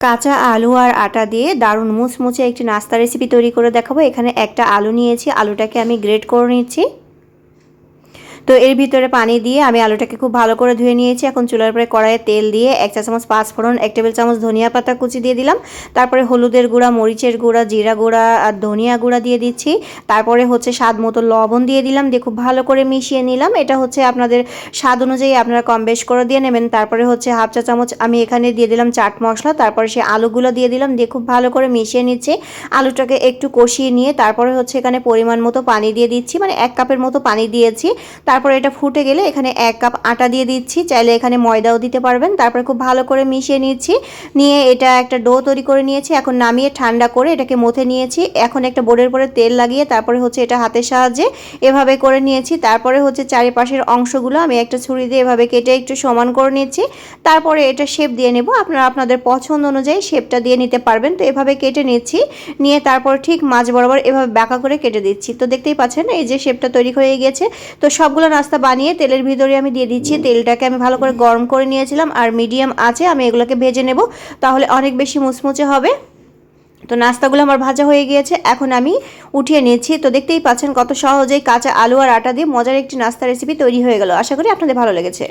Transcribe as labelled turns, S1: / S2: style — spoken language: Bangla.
S1: কাঁচা আলু আর আটা দিয়ে দারুণ মুচমুচে একটি নাস্তা রেসিপি তৈরি করে দেখাবো। এখানে একটা আলু নিয়েছি, আলুটাকে আমি গ্রেট করে নিচ্ছি। তো এর ভিতরে পানি দিয়ে আমি আলুটাকে খুব ভালো করে ধুয়ে নিয়েছি। এখন চুলার উপরে কড়াইয়ে তেল দিয়ে 1 চা চামচ পাঁচফোড়ন, 1 টেবিল চামচ ধনিয়া পাতা কুচি দিয়ে দিলাম। তারপরে হলুদের গুঁড়া, মরিচের গুঁড়া, জিরা গুঁড়া আর ধনিয়া গুঁড়া দিয়ে দিচ্ছি। তারপরে হচ্ছে স্বাদ মতো লবণ দিয়ে দিলাম, দিয়ে খুব ভালো করে মিশিয়ে নিলাম। এটা হচ্ছে আপনাদের স্বাদ অনুযায়ী আপনারা কম বেশ করে দিয়ে নেবেন। তারপরে হচ্ছে 1/2 চা চামচ আমি এখানে দিয়ে দিলাম চাট মশলা। তারপরে সেই আলুগুলো দিয়ে দিলাম, দিয়ে খুব ভালো করে মিশিয়ে নিচ্ছি। আলুটাকে একটু কষিয়ে নিয়ে তারপরে হচ্ছে এখানে পরিমাণ মতো পানি দিয়ে দিচ্ছি, মানে 1 কাপের মতো পানি দিয়েছি। তারপরে এটা ফুটে গেলে এখানে 1 কাপ আটা দিয়ে দিচ্ছি, চাইলে এখানে ময়দাও দিতে পারবেন। তারপরে খুব ভালো করে মিশিয়ে নিচ্ছি, নিয়ে এটা একটা ডো তৈরি করে নিয়েছি। এখন নামিয়ে ঠান্ডা করে এটাকে মথে নিয়েছি। এখন একটা বোর্ডের উপরে তেল লাগিয়ে তারপরে হচ্ছে এটা হাতের সাহায্যে এভাবে করে নিয়েছি। তারপরে হচ্ছে চারিপাশের অংশগুলো আমি একটা ছুরি দিয়ে এভাবে কেটে একটু সমান করে নিচ্ছি। তারপরে এটা শেপ দিয়ে নেব, আপনারা আপনাদের পছন্দ অনুযায়ী শেপটা দিয়ে নিতে পারবেন। তো এভাবে কেটে নিচ্ছি, নিয়ে তারপর ঠিক মাঝ বরাবর এভাবে বাঁকা করে কেটে দিচ্ছি। তো দেখতেই পাচ্ছেন এই যে শেপটা তৈরি হয়ে গেছে। তো সবগুলো নাস্তা বানিয়ে তেলের ভিতরে আমি দিয়ে দিচ্ছি। তেলটাকে আমি ভালো করে গরম করে নিয়েছিলাম, আর মিডিয়াম আছে আমি এগুলোকে ভেজে নেব, তাহলে অনেক বেশি মুচমুচে হবে। তো নাস্তাগুলো আমার ভাজা হয়ে গিয়েছে, এখন আমি উঠিয়ে নিচ্ছি। তো দেখতেই পাচ্ছেন কত সহজেই কাঁচা আলু আর আটা দিয়ে মজার একটি নাস্তা রেসিপি তৈরি হয়ে গেল। আশা করি আপনাদের ভালো লেগেছে।